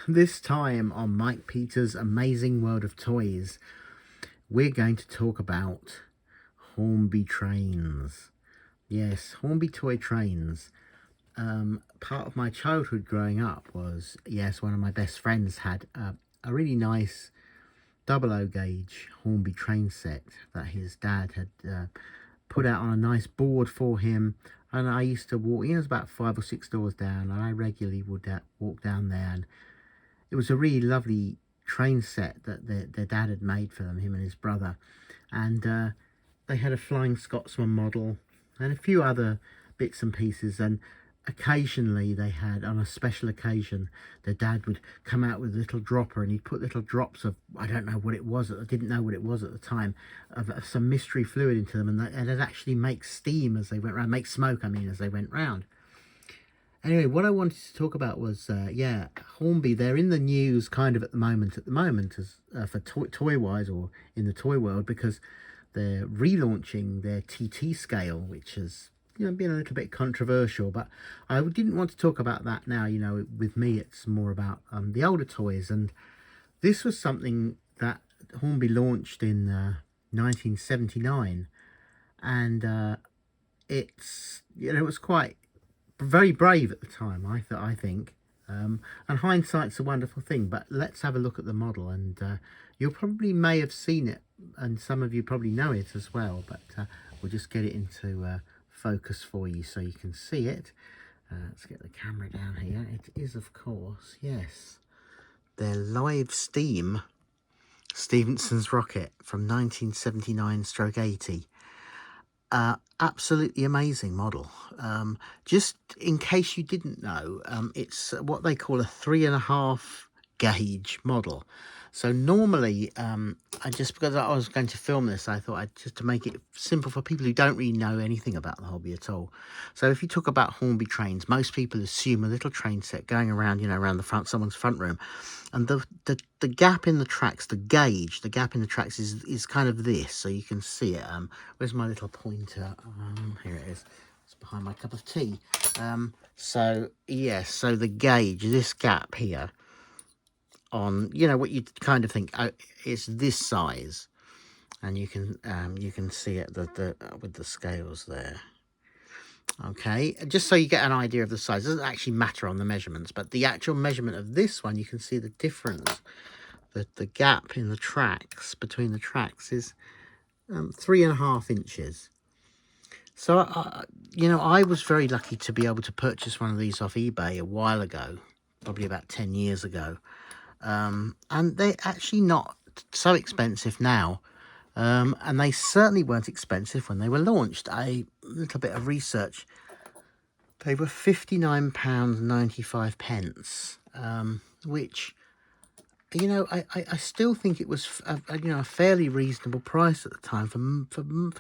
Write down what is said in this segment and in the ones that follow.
This time on Mike Peters' Amazing World of Toys, we're going to talk about Hornby trains. Yes, Hornby toy trains. Part of my childhood growing up was, yes, one of my best friends had a really nice 00 gauge Hornby train set that his dad had put out on a nice board for him. And I used to walk, it was about 5 or 6 doors down, and I regularly would walk down there, and it was a really lovely train set that their dad had made for them, him and his brother. And they had a Flying Scotsman model and a few other bits and pieces. And occasionally they had, on a special occasion, their dad would come out with a little dropper, and he'd put little drops of, I don't know what it was, I didn't know what it was at the time, of some mystery fluid into them, and it'd actually make steam as they went round, make smoke, I mean, as they went round. Anyway, what I wanted to talk about was, yeah, Hornby. They're in the news kind of at the moment as for toy-wise, or in the toy world, because they're relaunching their TT scale, which has, been a little bit controversial. But I didn't want to talk about that now. With me, it's more about the older toys. And this was something that Hornby launched in 1979, and it's, it was quite very brave at the time, I think. And hindsight's a wonderful thing, but let's have a look at the model. And you probably may have seen it, and some of you probably know it as well, but we'll just get it into focus for you so you can see it. Let's get the camera down here. It is, of course, yes, their live steam Stephenson's rocket from 1979/80. Absolutely amazing model. Just in case you didn't know, it's what they call a 3.5 gauge model. So normally, because I was going to film this, I thought just to make it simple for people who don't really know anything about the hobby at all. So if you talk about Hornby trains, most people assume a little train set going around, around the front, someone's front room. And the gap in the tracks, the gap in the tracks is kind of this, so you can see it. Where's my little pointer? Here it is. It's behind my cup of tea. So yes, so the gauge, this gap here, on what you kind of think, oh, it's this size, and you can see it with the scales there. Okay, just so you get an idea of the size. It doesn't actually matter on the measurements, but the actual measurement of this one, you can see the difference. The gap in the tracks, between the tracks, is 3.5 inches. So I was very lucky to be able to purchase one of these off eBay a while ago, probably about 10 years ago. And they're actually not so expensive now. And they certainly weren't expensive when they were launched. A little bit of research. They were £59.95, which, I still think it was a fairly reasonable price at the time for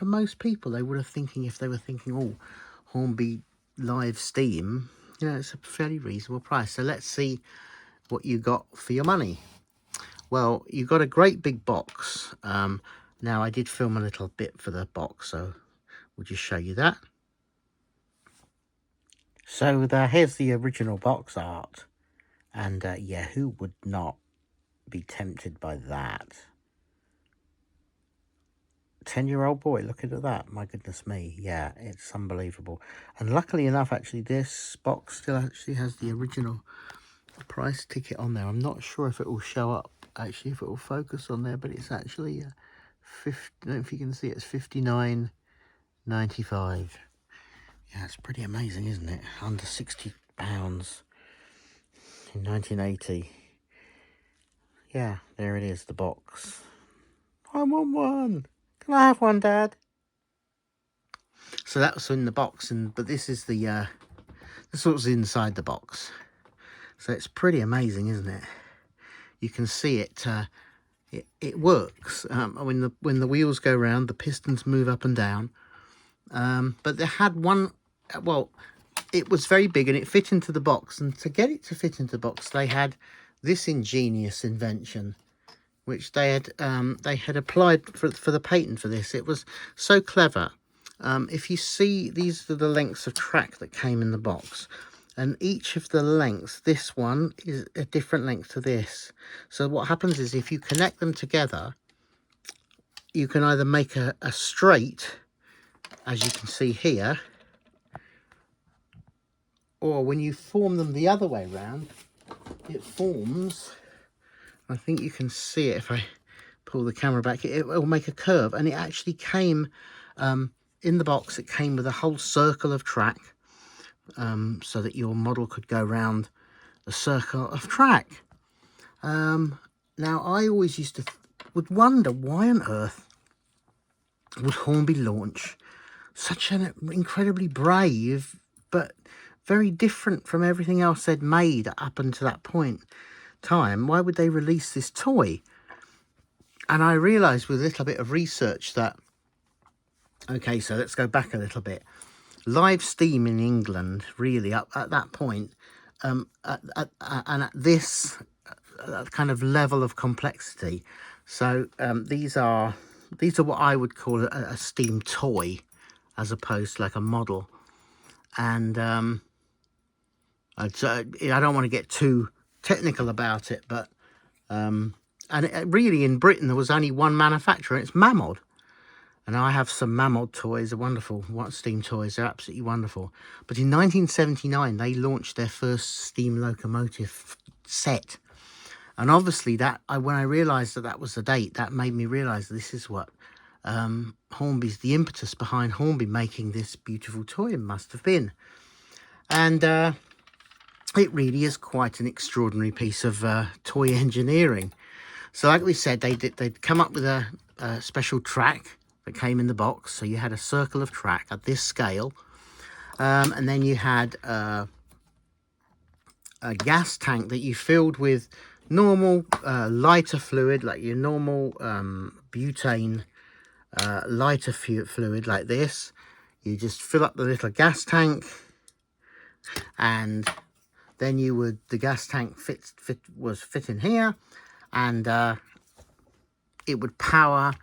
most people. They were thinking, if they were thinking, oh, Hornby live steam, it's a fairly reasonable price. So let's see what you got for your money. Well, you got a great big box. Now, I did film a little bit for the box, so we'll just show you that. So here's the original box art. And yeah, who would not be tempted by that? 10-year-old boy, looking at that. My goodness me. Yeah, it's unbelievable. And luckily enough, actually, this box still actually has the original price ticket on there. I'm not sure if it will show up, actually, if it will focus on there, but it's actually I don't know if you can see, it's £59.95. Yeah, it's pretty amazing, isn't it? Under £60 in 1980. Yeah, there it is, the box. I want one. Can I have one, Dad? So that was in the box, but this is this what's inside the box. So it's pretty amazing, isn't it? You can see it. It works. When the wheels go round, the pistons move up and down. But they had one. Well, it was very big and it fit into the box. And to get it to fit into the box, they had this ingenious invention, which they had applied for the patent for this. It was so clever. If you see, these are the lengths of track that came in the box. And each of the lengths, this one is a different length to this. So what happens is if you connect them together, you can either make a straight, as you can see here, or when you form them the other way round, it forms, I think you can see it if I pull the camera back, it will make a curve. And it actually came, in the box, it came with a whole circle of track, so that your model could go round the circle of track. Now, I always used to would wonder why on earth would Hornby launch such an incredibly brave but very different from everything else they'd made up until that point time. Why would they release this toy? And I realized with a little bit of research that, okay, so let's go back a little bit. Live steam in England, really, up at that point, and at this kind of level of complexity. So these are what I would call a steam toy, as opposed to like a model. And I don't want to get too technical about it, but and really in Britain there was only one manufacturer, and it's Mammold. And I have some Mammold toys, they're wonderful, steam toys, they're absolutely wonderful. But in 1979 they launched their first steam locomotive set. And obviously that when I realised that was the date, that made me realise this is what Hornby's, the impetus behind Hornby making this beautiful toy must have been. And it really is quite an extraordinary piece of toy engineering. So like we said, they'd come up with a special track that came in the box. So you had a circle of track at this scale. And then you had a gas tank that you filled with normal lighter fluid, like your normal butane lighter fluid like this. You just fill up the little gas tank, and then the gas tank was fit in here, and it would power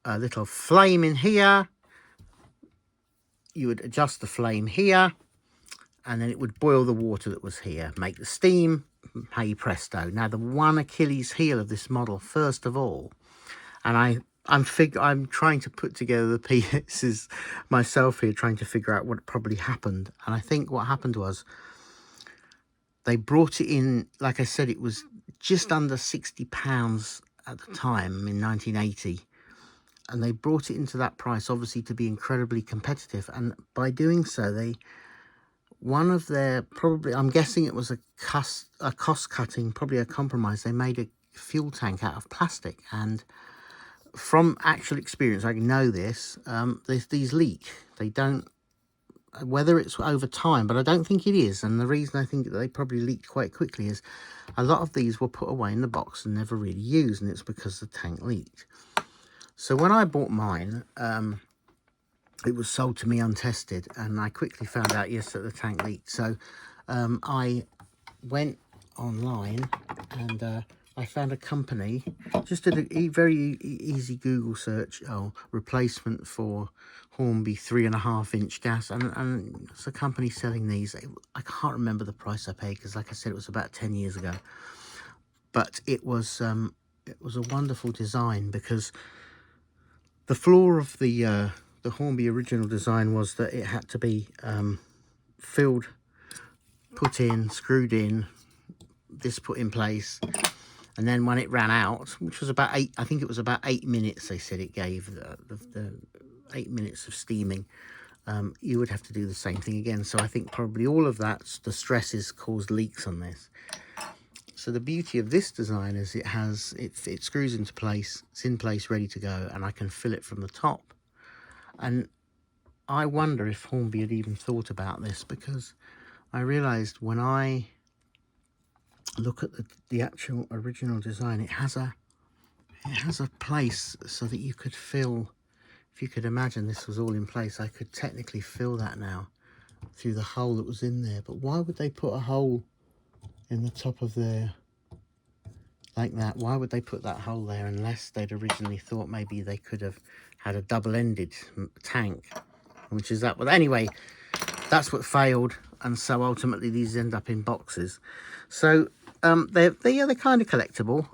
a little flame in here. You would adjust the flame here, and then it would boil the water that was here, make the steam. Hey presto. Now the one Achilles heel of this model, first of all, and I'm trying to put together the pieces myself here, trying to figure out what probably happened. And I think what happened was they brought it in, like I said, it was just under £60 at the time in 1980. And they brought it into that price, obviously, to be incredibly competitive. And by doing so, one of their, probably, I'm guessing it was a cost cutting, probably a compromise. They made a fuel tank out of plastic. And from actual experience, I know this, these leak. They don't, whether it's over time, but I don't think it is. And the reason I think that they probably leaked quite quickly is a lot of these were put away in the box and never really used, and it's because the tank leaked. So when I bought mine, it was sold to me untested, and I quickly found out, yes, that the tank leaked. So I went online and I found a company, just did a very easy Google search, replacement for Hornby 3.5-inch gas, and it's a company selling these. I can't remember the price I paid, because like I said, it was about 10 years ago. But it was a wonderful design, because the flaw of the Hornby original design was that it had to be filled, put in, screwed in, this put in place, and then when it ran out, which was about 8, I think it was about 8 minutes, they said it gave the 8 minutes of steaming, you would have to do the same thing again. So I think probably all of that, the stresses, caused leaks on this. So the beauty of this design is it screws into place, it's in place, ready to go, and I can fill it from the top. And I wonder if Hornby had even thought about this, because I realised when I look at the actual original design, it has a place so that you could fill, if you could imagine this was all in place, I could technically fill that now through the hole that was in there. But why would they put a hole in the top of there like that? Why would they put that hole there, unless they'd originally thought maybe they could have had a double-ended tank, which is that. But anyway, that's what failed. and so ultimately these end up in boxes. So they're kind of collectible.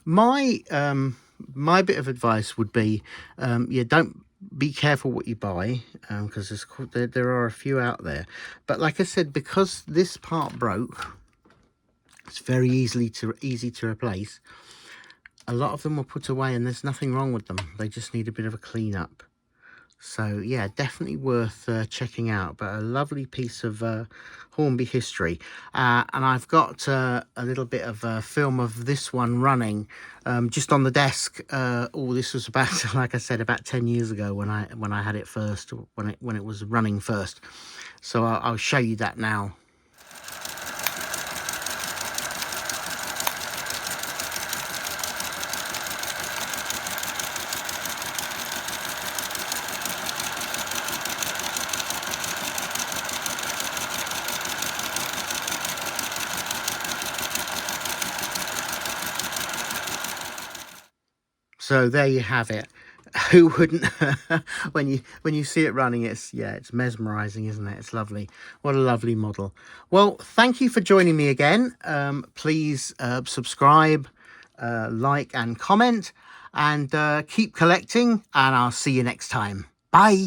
My bit of advice would be, yeah, don't be careful what you buy, because there are a few out there. But like I said, because this part broke, it's very easy to replace. A lot of them were put away, and there's nothing wrong with them. They just need a bit of a clean up. So yeah, definitely worth checking out. But a lovely piece of Hornby history. And I've got a little bit of film of this one running just on the desk. This was about, like I said, about 10 years ago when I had it first, when it was running first. So I'll show you that now. So there you have it. Who wouldn't? when you see it running, it's mesmerizing, isn't it? It's lovely. What a lovely model. Well, thank you for joining me again. Please subscribe, like and comment, and keep collecting, and I'll see you next time. Bye.